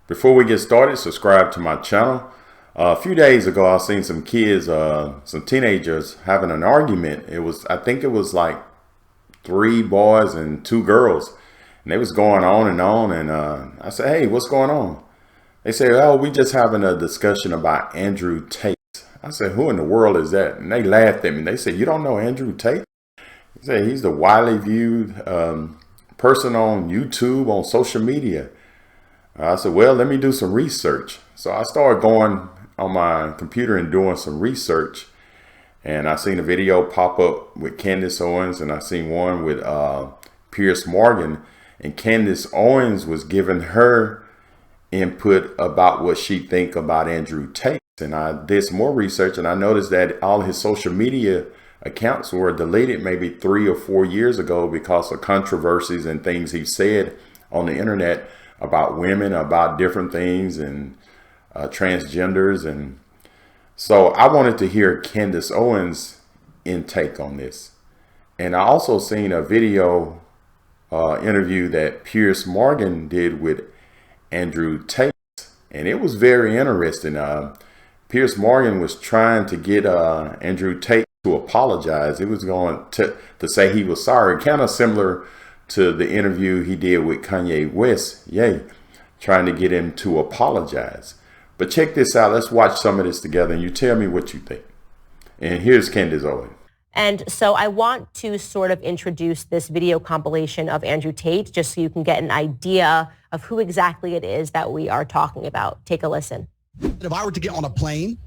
Before we get started, subscribe to my channel. A few days ago, I seen some kids, some teenagers having an argument. I think it was like 3 boys and 2 girls, and they was going on and on. And I said, "Hey, what's going on?" They said, "Oh, we just having a discussion about Andrew Tate." I said, "Who in the world is that?" And they laughed at me. They said, "You don't know Andrew Tate?" He said, "He's the widely viewed person on YouTube, on social media." I said, "Well, let me do some research." So I started going on my computer and doing some research. And I seen a video pop up with Candace Owens, and I seen one with Piers Morgan. And Candace Owens was giving her input about what she think about Andrew Tate. And I did some more research, and I noticed that all his social media accounts were deleted maybe 3 or 4 years ago because of controversies and things he said on the internet about women, about different things, and transgenders. And so I wanted to hear Candace Owens' intake on this. And I also seen a video interview that Piers Morgan did with Andrew Tate, and it was very interesting. Piers Morgan was trying to get Andrew Tate to apologize. It was going to say he was sorry, kind of similar to the interview he did with Kanye West, trying to get him to apologize. But check this out. Let's watch some of this together, and you tell me what you think. And here's Candace Owens. And so I want to sort of introduce this video compilation of Andrew Tate, just so you can get an idea of who exactly it is that we are talking about. Take a listen. If I were to get on a plane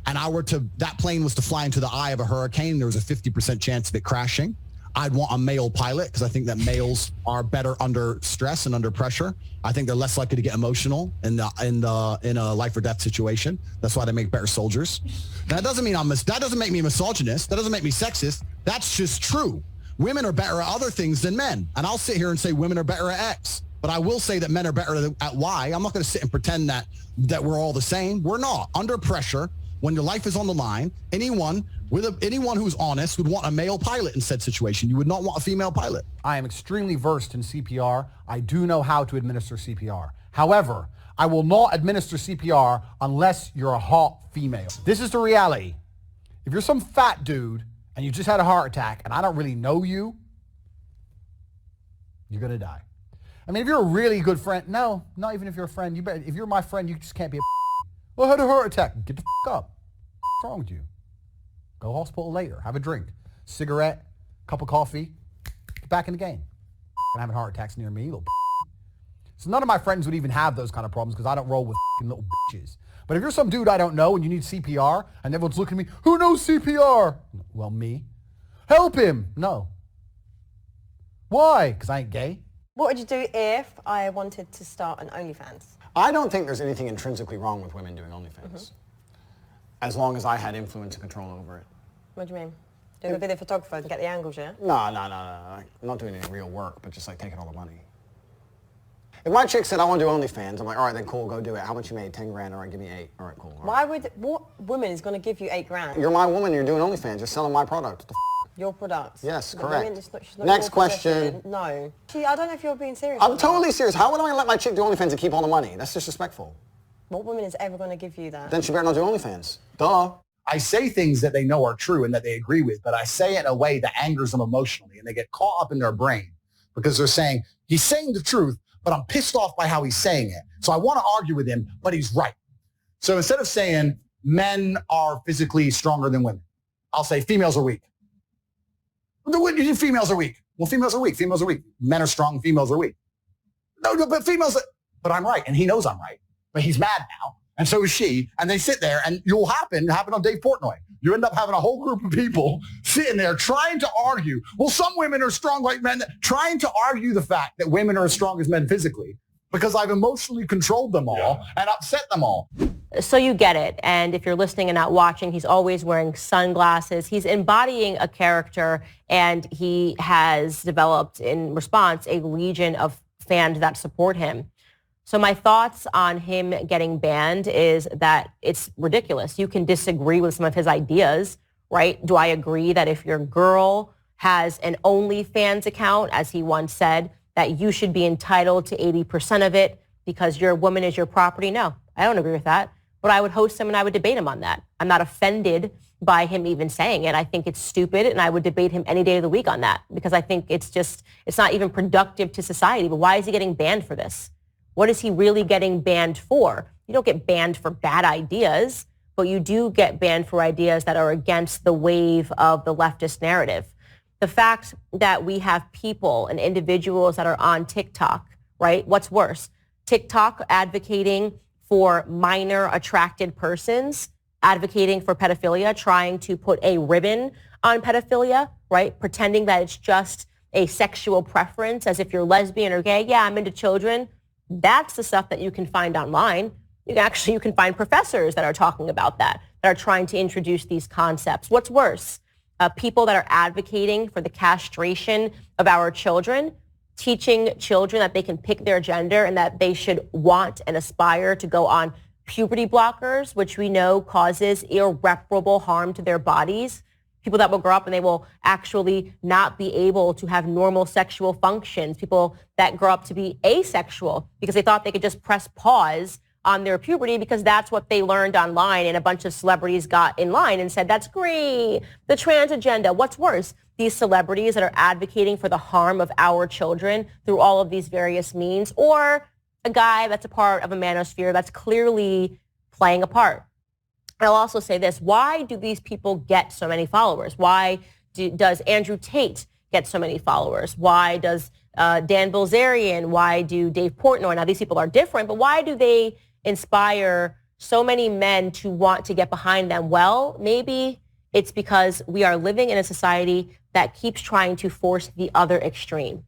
and that plane was to fly into the eye of a hurricane, there was a 50% chance of it crashing, I'd want a male pilot, because I think that males are better under stress and under pressure. I think they're less likely to get emotional in a life or death situation. That's why they make better soldiers. That doesn't mean that doesn't make me misogynist. That doesn't make me sexist. That's just true. Women are better at other things than men. And I'll sit here and say women are better at X. But I will say that men are better at Y. I'm not going to sit and pretend that we're all the same. We're not. Under pressure, when your life is on the line, anyone who's honest would want a male pilot in said situation. You would not want a female pilot. I am extremely versed in CPR. I do know how to administer CPR. However, I will not administer CPR unless you're a hot female. This is the reality. If you're some fat dude and you just had a heart attack and I don't really know you, you're going to die. I mean, if you're a really good friend, no, not even if you're a friend. If you're my friend, you just can't be I had a heart attack. Get the up. What's wrong with you? Go hospital later. Have a drink. Cigarette, cup of coffee. Get back in the game. And having heart attacks near me, little. So none of my friends would even have those kind of problems because I don't roll with little bitches. But if you're some dude I don't know and you need CPR and everyone's looking at me, who knows CPR? Well, me. Help him. No. Why? Because I ain't gay. What would you do if I wanted to start an OnlyFans? I don't think there's anything intrinsically wrong with women doing OnlyFans, as long as I had influence and control over it. What do you mean? Do the video photographer and get the angles, yeah? No. I'm not doing any real work, but just like taking all the money. If my chick said, I want to do OnlyFans, I'm like, all right, then cool, go do it. How much you made? 10 grand, all right, give me 8. All right, cool. All right. What woman is going to give you 8 grand? You're my woman, you're doing OnlyFans, you're selling my product. What the Your products? Yes, But correct. women, it's not Next your question. possession. No. I don't know if you're being serious. I'm totally serious. How would I let my chick do OnlyFans and keep all the money? That's disrespectful. What woman is ever going to give you that? Then she better not do OnlyFans. Duh. I say things that they know are true and that they agree with, but I say it in a way that angers them emotionally, and they get caught up in their brain because they're saying, he's saying the truth, but I'm pissed off by how he's saying it. So I want to argue with him, but he's right. So instead of saying men are physically stronger than women, I'll say females are weak. Females are weak. Well, females are weak. Females are weak. Men are strong. Females are weak. No, but but I'm right. And he knows I'm right. But he's mad now. And so is she. And they sit there, and it happen on Dave Portnoy. You end up having a whole group of people sitting there trying to argue. Well, some women are strong like men, trying to argue the fact that women are as strong as men physically because I've emotionally controlled them all and upset them all. So you get it. And if you're listening and not watching, he's always wearing sunglasses. He's embodying a character, and he has developed in response a legion of fans that support him. So my thoughts on him getting banned is that it's ridiculous. You can disagree with some of his ideas, right? Do I agree that if your girl has an OnlyFans account, as he once said, that you should be entitled to 80% of it? because your woman is your property. No, I don't agree with that. But I would host him and I would debate him on that. I'm not offended by him even saying it. I think it's stupid, and I would debate him any day of the week on that, because I think it's not even productive to society. But why is he getting banned for this? What is he really getting banned for? You don't get banned for bad ideas, but you do get banned for ideas that are against the wave of the leftist narrative. The fact that we have people and individuals that are on TikTok, right? What's worse? TikTok advocating for minor attracted persons, advocating for pedophilia, trying to put a ribbon on pedophilia, right? Pretending that it's just a sexual preference, as if you're lesbian or gay. Yeah, I'm into children. That's the stuff that you can find online. You can find professors that are talking about that are trying to introduce these concepts. What's worse? People that are advocating for the castration of our children, teaching children that they can pick their gender and that they should want and aspire to go on puberty blockers, which we know causes irreparable harm to their bodies. People that will grow up and they will actually not be able to have normal sexual functions. People that grow up to be asexual because they thought they could just press pause on their puberty because that's what they learned online, and a bunch of celebrities got in line and said, that's great, the trans agenda. What's worse? These celebrities that are advocating for the harm of our children through all of these various means, or a guy that's a part of a manosphere that's clearly playing a part. I'll also say this. Why do these people get so many followers? Why does Andrew Tate get so many followers? Why does Dan Bilzerian? Why do Dave Portnoy? Now, these people are different, but why do they inspire so many men to want to get behind them? Well, maybe it's because we are living in a society that keeps trying to force the other extreme.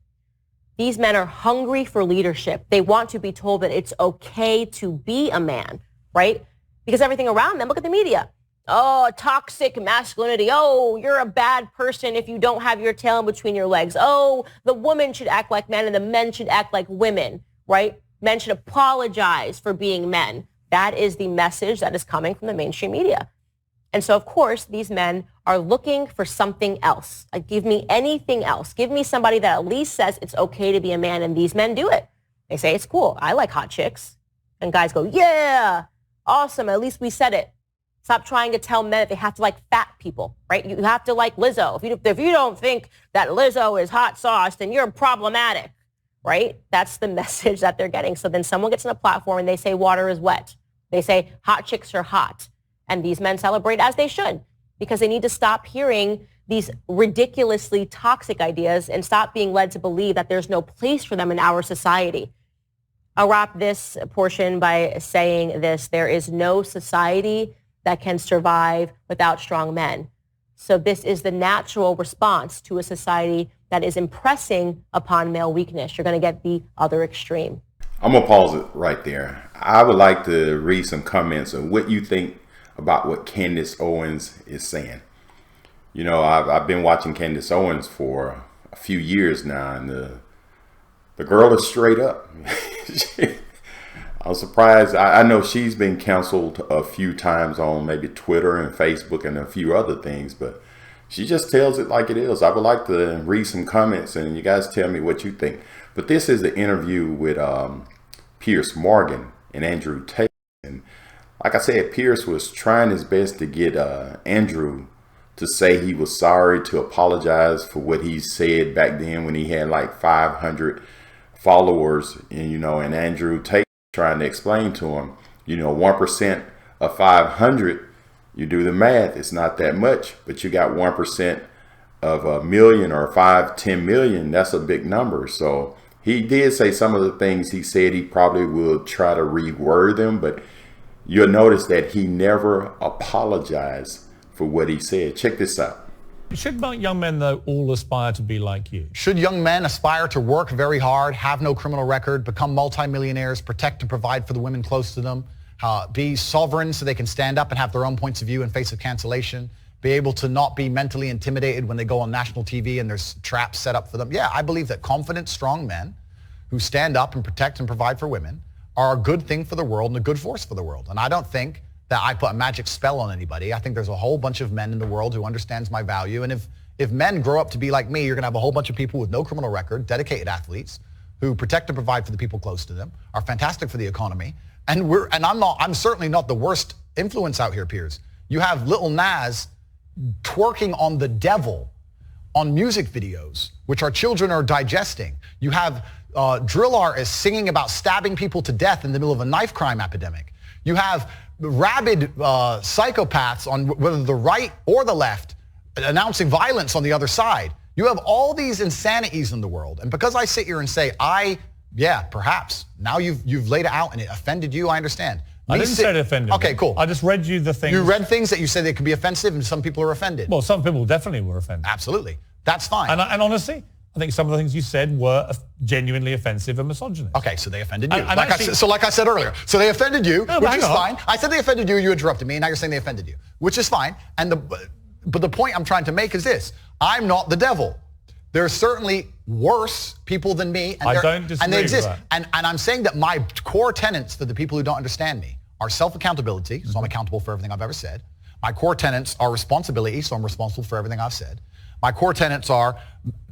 These men are hungry for leadership. They want to be told that it's okay to be a man, right? Because everything around them, look at the media. Oh, toxic masculinity. Oh, you're a bad person if you don't have your tail in between your legs. Oh, the woman should act like men and the men should act like women, right? Men should apologize for being men. That is the message that is coming from the mainstream media. And so, of course, these men are looking for something else. Like, give me anything else. Give me somebody that at least says it's okay to be a man, and these men do it. They say, it's cool. I like hot chicks. And guys go, yeah, awesome. At least we said it. Stop trying to tell men that they have to like fat people, right? You have to like Lizzo. If you don't think that Lizzo is hot sauce, then you're problematic, right? That's the message that they're getting. So then someone gets on a platform and they say water is wet. They say hot chicks are hot. And these men celebrate, as they should, because they need to stop hearing these ridiculously toxic ideas and stop being led to believe that there's no place for them in our society. I'll wrap this portion by saying this. There is no society that can survive without strong men. So this is the natural response to a society that is impressing upon male weakness. You're going to get the other extreme. I'm going to pause it right there. I would like to read some comments on what you think about what Candace Owens is saying. You know, I've been watching Candace Owens for a few years now, and the girl is straight up. I'm surprised. I know she's been canceled a few times on maybe Twitter and Facebook and a few other things, but she just tells it like it is. I would like to read some comments and you guys tell me what you think. But this is the interview with Piers Morgan and Andrew Tate. And like I said, Piers was trying his best to get Andrew to say he was sorry, to apologize for what he said back then when he had like 500 followers. And, you know, and Andrew Tate trying to explain to him, you know, 1% of 500, you do the math, it's not that much, but you got 1% of a million or 10 million, that's a big number. So he did say some of the things he said he probably will try to reword them, but you'll notice that he never apologized for what he said. Check this out. Should young men, though, all aspire to be like you? Should young men aspire to work very hard, have no criminal record, become multimillionaires, protect and provide for the women close to them, be sovereign so they can stand up and have their own points of view in face of cancellation, be able to not be mentally intimidated when they go on national TV and there's traps set up for them? Yeah, I believe that confident, strong men who stand up and protect and provide for women are a good thing for the world and a good force for the world. And I don't think that I put a magic spell on anybody. I think there's a whole bunch of men in the world who understands my value. And if men grow up to be like me, you're going to have a whole bunch of people with no criminal record, dedicated athletes, who protect and provide for the people close to them, are fantastic for the economy. And I'm certainly not the worst influence out here, Piers. You have Little Nas twerking on the devil on music videos, which our children are digesting. You have drill artists singing about stabbing people to death in the middle of a knife crime epidemic. You have rabid psychopaths on whether the right or the left announcing violence on the other side. You have all these insanities in the world. And because I sit here and say, perhaps. Now you've laid it out and it offended you, I understand. I didn't say it offended me. Okay, cool. I just read you the things. You read things that you said they could be offensive and some people are offended. Well, some people definitely were offended. Absolutely. That's fine. And honestly, I think some of the things you said were genuinely offensive and misogynist. Okay, so they offended you. And like I said earlier. So they offended you, which is fine. I said they offended you, you interrupted me, and now you're saying they offended you, which is fine. But the point I'm trying to make is this. I'm not the devil. There are certainly worse people than me, and they exist. And I'm saying that my core tenets for the people who don't understand me are self-accountability, so I'm accountable for everything I've ever said. My core tenets are responsibility, so I'm responsible for everything I've said. My core tenets are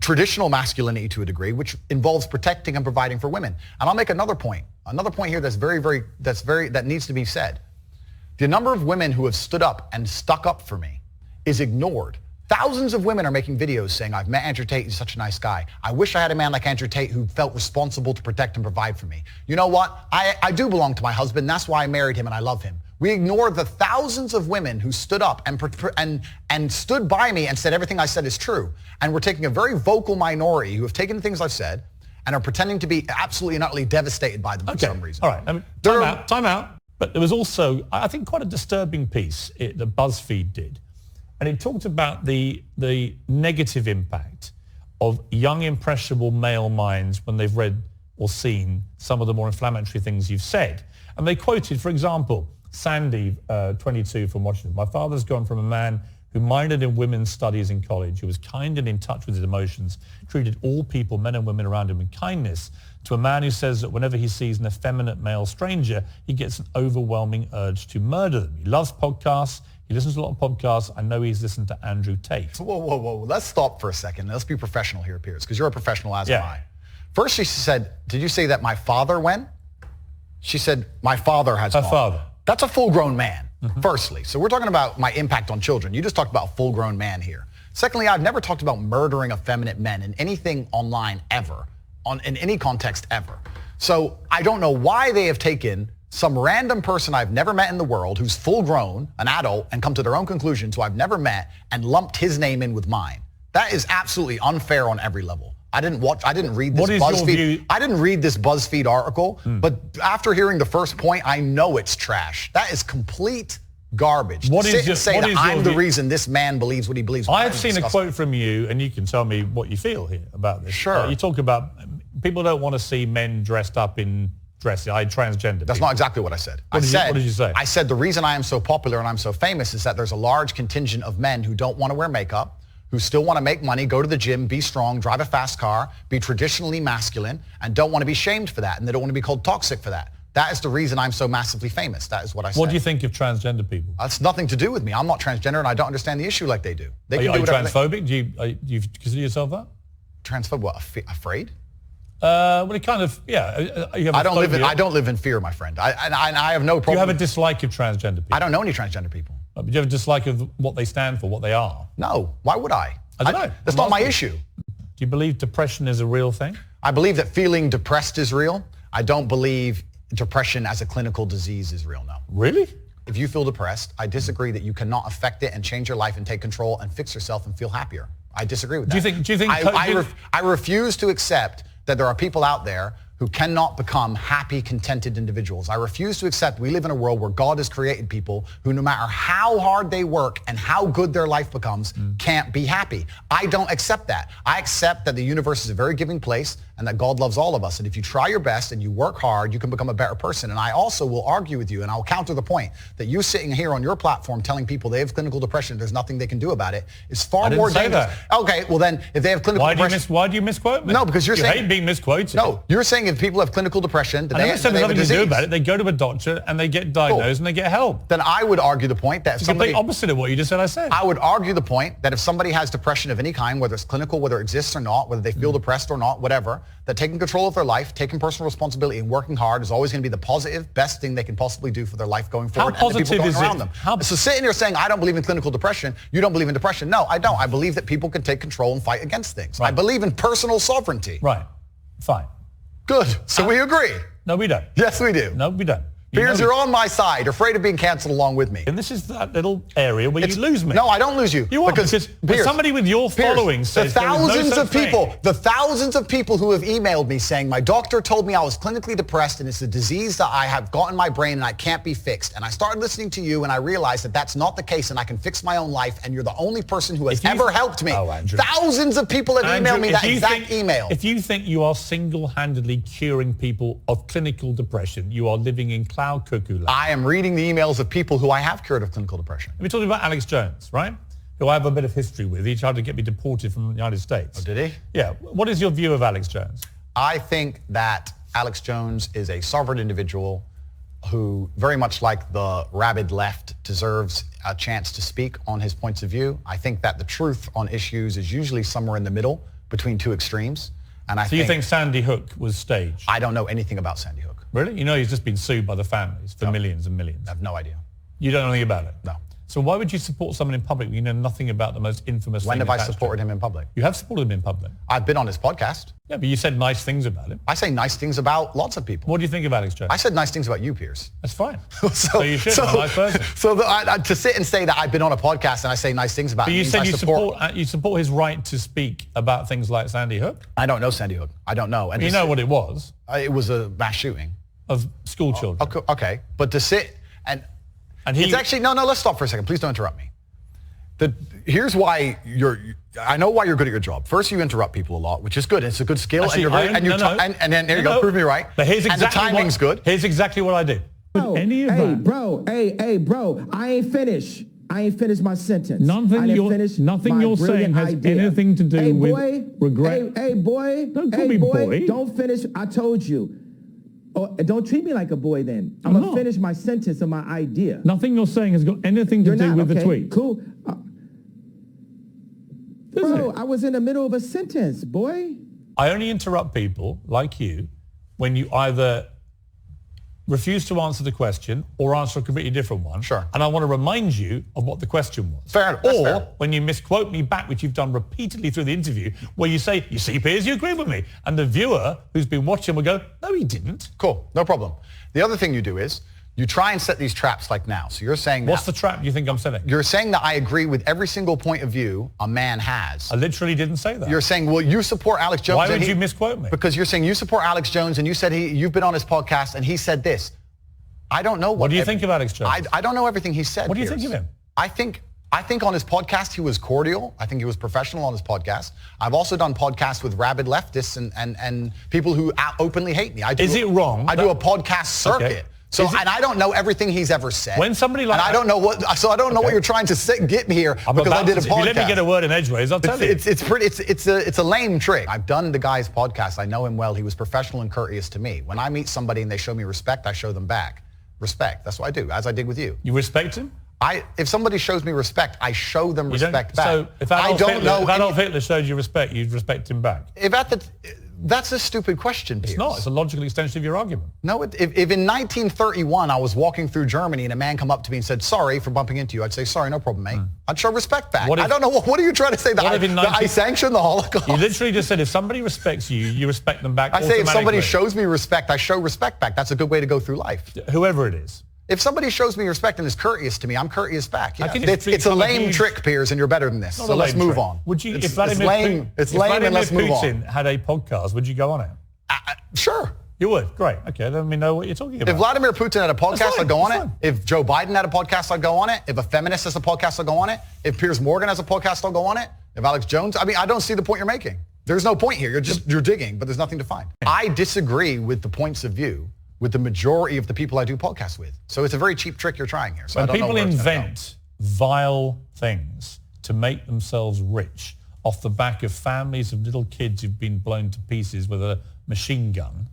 traditional masculinity to a degree, which involves protecting and providing for women. And I'll make another point here that needs to be said. The number of women who have stood up and stuck up for me is ignored. Thousands of women are making videos saying, I've met Andrew Tate, he's such a nice guy. I wish I had a man like Andrew Tate who felt responsible to protect and provide for me. You know what? I do belong to my husband. That's why I married him and I love him. We ignore the thousands of women who stood up and stood by me and said everything I said is true. And we're taking a very vocal minority who have taken the things I've said and are pretending to be absolutely and utterly devastated by them for some reason. All right. Time out. But there was also, I think, quite a disturbing piece that BuzzFeed did. And it talked about the negative impact of young, impressionable male minds when they've read or seen some of the more inflammatory things you've said. And they quoted, for example, Sandy, 22, from Washington. My father's gone from a man who minored in women's studies in college, who was kind and in touch with his emotions, treated all people, men and women around him, with kindness, to a man who says that whenever he sees an effeminate male stranger, he gets an overwhelming urge to murder them. He loves podcasts. He listens to a lot of podcasts. I know he's listened to Andrew Tate. Whoa. Let's stop for a second. Let's be professional here, Piers, because you're a professional as am I. First, she said, did you say that my father went? She said, my father has gone. Her father. That's a full-grown man, firstly. So we're talking about my impact on children. You just talked about a full-grown man here. Secondly, I've never talked about murdering effeminate men in anything online ever, in any context ever. So I don't know why they have taken some random person I've never met in the world who's full-grown, an adult, and come to their own conclusions who I've never met and lumped his name in with mine. That is absolutely unfair on every level. I didn't read this BuzzFeed. I didn't read this BuzzFeed article, but after hearing the first point, I know it's trash. That is complete garbage. I'm the reason this man believes what he believes. I have seen a quote from you, and you can tell me what you feel here about this. Sure. You talk about people don't want to see men dressed up in dresses. Transgender. That's not exactly what I said. What did you say? I said the reason I am so popular and I'm so famous is that there's a large contingent of men who don't want to wear makeup, who still want to make money, go to the gym, be strong, drive a fast car, be traditionally masculine, and don't want to be shamed for that, and they don't want to be called toxic for that. That is the reason I'm so massively famous. That is what I said. What do you think of transgender people? That's nothing to do with me. I'm not transgender, and I don't understand the issue like they do. Are you transphobic? Do you consider yourself that? Transphobic? What? Afraid? Well, it kind of, yeah. I don't live in fear, my friend. I have no problem. Do you have a dislike of transgender people? I don't know any transgender people. Do you have a dislike of what they stand for, what they are? No. Why would I? I don't know. That's not my issue. Do you believe depression is a real thing? I believe that feeling depressed is real. I don't believe depression as a clinical disease is real, no. Really? If you feel depressed, I disagree that you cannot affect it and change your life and take control and fix yourself and feel happier. I disagree with that. Do you think I refuse to accept that there are people out there who cannot become happy, contented individuals. I refuse to accept we live in a world where God has created people who, no matter how hard they work and how good their life becomes, can't be happy. I don't accept that. I accept that the universe is a very giving place and that God loves all of us. And if you try your best and you work hard, you can become a better person. And I also will argue with you, and I'll counter the point that you sitting here on your platform telling people they have clinical depression, there's nothing they can do about it, is far more dangerous. Okay, well then, if they have clinical depression... Why do you misquote me? No, because you're saying... You hate being misquoted. No, you're saying if people have clinical depression... I never said there's nothing to do about it. They go to a doctor and they get diagnosed and they get help. Then I would argue the point that... It's the complete opposite of what you just said I said. I would argue the point that if somebody has depression of any kind, whether it's clinical, whether it exists or not, whether they feel depressed or not, whatever, that taking control of their life, taking personal responsibility, and working hard is always going to be the positive, best thing they can possibly do for their life going forward. How positive and the people is going around it? them. So sitting here saying, I don't believe in clinical depression, you don't believe in depression. No, I don't. I believe that people can take control and fight against things. Right. I believe in personal sovereignty. Right. Fine. Good. So we agree. No, we don't. Yes, we do. No, we don't. Piers, you're on my side. You're afraid of being cancelled along with me. And this is that little area where you lose me. No, I don't lose you. You are, because Piers, somebody with your following says the there is no thousands such of people, thing. the thousands of people who have emailed me saying, my doctor told me I was clinically depressed and it's a disease that I have got in my brain and I can't be fixed. And I started listening to you and I realized that that's not the case and I can fix my own life and you're the only person who has ever helped me. Oh, Andrew. Thousands of people have emailed me that exact email. If you think you are single-handedly curing people of clinical depression, you are living in cloud cuckoo land. I am reading the emails of people who I have cured of clinical depression. We're talking about Alex Jones, right? Who I have a bit of history with. He tried to get me deported from the United States. Oh, did he? Yeah. What is your view of Alex Jones? I think that Alex Jones is a sovereign individual who, very much like the rabid left, deserves a chance to speak on his points of view. I think that the truth on issues is usually somewhere in the middle between two extremes. And So you think Sandy Hook was staged? I don't know anything about Sandy Hook. Really? You know he's just been sued by the families for millions and millions. I have no idea. You don't know anything about it? No. So why would you support someone in public when you know nothing about the most infamous When thing have I attached to supported it? him in public? You have supported him in public. I've been on his podcast. Yeah, but you said nice things about him. I say nice things about lots of people. What do you think of Alex Jones? I said nice things about you, Piers. That's fine. so you should. I'm a nice person. So to sit and say that I've been on a podcast and I say nice things about But him you means said I you support his right to speak about things like Sandy Hook? I don't know Sandy Hook. I don't know. And You know what it was? It was a mass shooting. Of school children. Okay. But to sit and it's actually, no, let's stop for a second. Please don't interrupt me. Here's why I know why you're good at your job. First, you interrupt people a lot, which is good. It's a good skill. Actually, and then there you go, prove me right. But here's exactly and the timing's good. Here's exactly what I did. Hey, bro, I ain't finished. I ain't finished my sentence. Nothing you're saying has anything to do with regret. Hey, boy. Don't call me boy. Don't finish. I told you. Oh, don't treat me like a boy then. I'm going to finish my sentence and my idea. Nothing you're saying has got anything to do with the tweet. Cool. Bro, I was in the middle of a sentence, boy. I only interrupt people like you when you either refuse to answer the question or answer a completely different one. Sure. And I want to remind you of what the question was. Fair enough. Or when you misquote me back, which you've done repeatedly through the interview, where you say, you see, Piers, you agree with me. And the viewer who's been watching will go, no, he didn't. Cool. No problem. The other thing you do is you try and set these traps like now. So you're saying What's the trap you think I'm setting? You're saying that I agree with every single point of view a man has. I literally didn't say that. You're saying, well, you support Alex Jones. Why would you misquote me? Because you're saying you support Alex Jones and you said you've been on his podcast and he said this. I don't know what do you think of Alex Jones? I don't know everything he said. What do you think of him? I think on his podcast he was cordial. I think he was professional on his podcast. I've also done podcasts with rabid leftists and people who openly hate me. Is it wrong? I do a podcast circuit. Okay. So and I don't know everything he's ever said. When somebody like and I don't know what what you're trying to get me here because I did a podcast. If you let me get a word in edgeways, I'll tell you. It's a lame trick. I've done the guy's podcast. I know him well. He was professional and courteous to me. When I meet somebody and they show me respect, I show them back respect. That's what I do, as I did with you. You respect him? If somebody shows me respect, I show them respect back. So if Adolf Hitler showed you respect, you'd respect him back? That's a stupid question, Piers. It's not. It's a logical extension of your argument. No, if in 1931 I was walking through Germany and a man come up to me and said, sorry for bumping into you, I'd say, sorry, no problem, mate. I'd show respect back. I don't know. What are you trying to say? That I sanction the Holocaust? You literally just said if somebody respects you, you respect them back. I say if somebody shows me respect, I show respect back. That's a good way to go through life. Whoever it is. If somebody shows me respect and is courteous to me, I'm courteous back. Yeah. It's a lame trick, Piers, and you're better than this. So let's move on. Would you? It's lame, and let's move on. Putin had a podcast, would you go on it? Sure. You would? Great. Okay, then we know what you're talking about. If Vladimir Putin had a podcast, I'd go on it. If Joe Biden had a podcast, I'd go on it. If a feminist has a podcast, I'll go on it. If Piers Morgan has a podcast, I'll go on it. If Alex Jones, I don't see the point you're making. There's no point here. You're digging, but there's nothing to find. I disagree with the points of view with the majority of the people I do podcasts with. So it's a very cheap trick you're trying here. So when people invent vile things to make themselves rich off the back of families of little kids who've been blown to pieces with a machine gun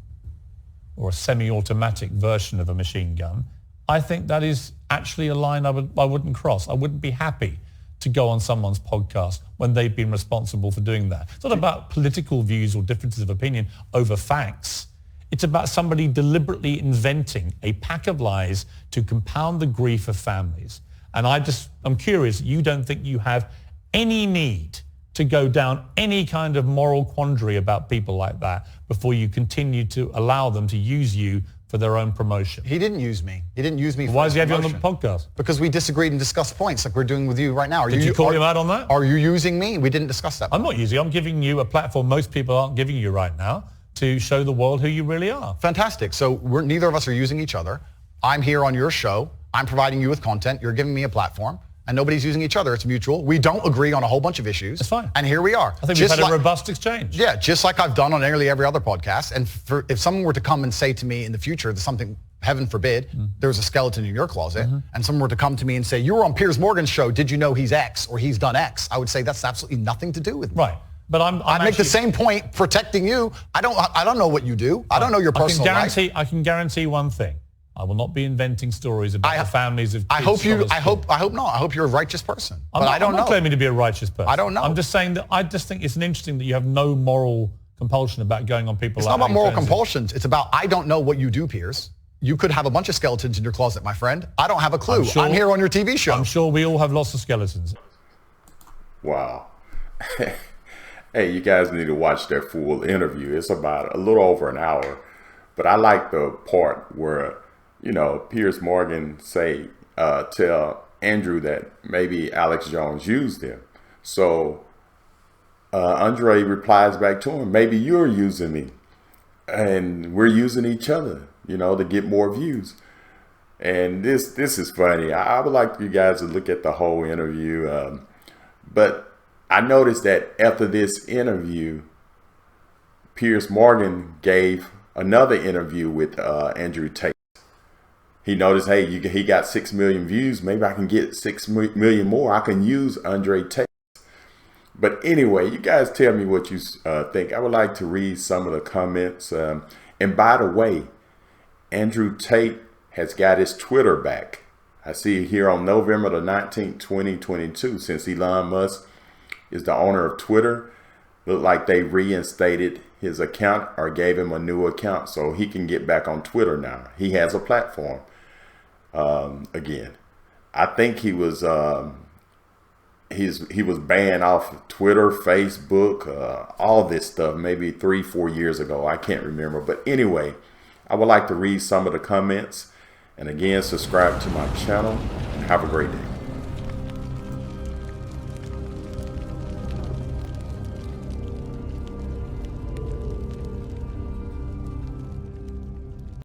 or a semi-automatic version of a machine gun, I think that is actually a line I wouldn't cross. I wouldn't be happy to go on someone's podcast when they've been responsible for doing that. It's not about political views or differences of opinion over facts. It's about somebody deliberately inventing a pack of lies to compound the grief of families. And I'm curious, you don't think you have any need to go down any kind of moral quandary about people like that before you continue to allow them to use you for their own promotion? He didn't use me. He didn't use me for Why does he have you on the promotion. podcast? Because we disagreed and discussed points like we're doing with you right now. Did you call him out on that? Are you using me? We didn't discuss that. I'm not using you. I'm giving you a platform most people aren't giving you right now to show the world who you really are. Fantastic. So neither of us are using each other. I'm here on your show. I'm providing you with content. You're giving me a platform. And nobody's using each other. It's mutual. We don't agree on a whole bunch of issues. That's fine. And here we are. I think we've had a robust exchange. Yeah, just like I've done on nearly every other podcast. And if someone were to come and say to me in the future, there's something, heaven forbid, there's a skeleton in your closet, and someone were to come to me and say, you were on Piers Morgan's show, did you know he's X or he's done X? I would say that's absolutely nothing to do with me. Right. But I make the same point protecting you. I don't know what you do. I don't know your personal life. I can guarantee one thing. I will not be inventing stories about the families of kids. I hope not. I hope you're a righteous person. But I don't know. I'm not claiming to be a righteous person. I don't know. I'm just saying that I just think it's interesting that you have no moral compulsion about going on people. It's not about moral compulsions. It's about I don't know what you do, Piers. You could have a bunch of skeletons in your closet, my friend. I don't have a clue. I'm here on your TV show. I'm sure we all have lots of skeletons. Wow. Hey, you guys need to watch that full interview. It's about a little over an hour. But I like the part where Piers Morgan tell Andrew that maybe Alex Jones used him. So Andre replies back to him, maybe you're using me and we're using each other, to get more views. And this is funny. I would like you guys to look at the whole interview. But I noticed that after this interview, Piers Morgan gave another interview with Andrew Tate. He noticed, hey, he got 6 million views. Maybe I can get 6 million more. I can use Andrew Tate. But anyway, you guys tell me what you think. I would like to read some of the comments. And by the way, Andrew Tate has got his Twitter back. I see here on November the 19th, 2022, since Elon Musk is the owner of Twitter, look like they reinstated his account or gave him a new account so he can get back on Twitter now. He has a platform. Again, I think he was banned off Twitter, Facebook, all this stuff maybe 3-4 years ago. I can't remember. But anyway, I would like to read some of the comments. And again, subscribe to my channel and have a great day.